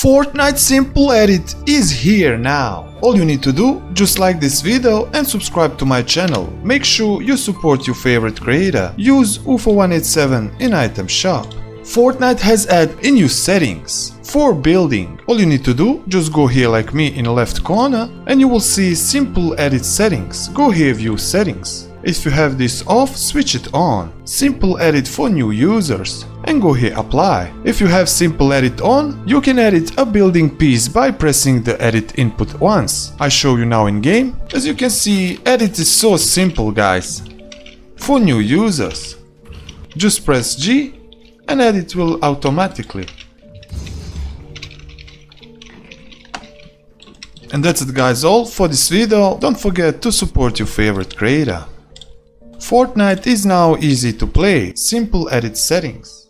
Fortnite Simple Edit is here now. All you need to do, just like this video and subscribe to my channel. Make sure you support your favorite creator. Use UFO187 in item shop. Fortnite has added new settings. For building, all you need to do, just go here like me in the left corner and you will see Simple Edit settings. Go here, view settings. If you have this off, switch it on. Simple Edit for new users. And go here apply. If you have Simple Edit on, you can edit a building piece by pressing the edit input once. I show you now in game. As you can see, edit is so simple, guys. For new users, just press G and edit will automatically. And that's it, guys, all for this video. Don't forget to support your favorite creator. Fortnite is now easy to play. Simple Edit settings.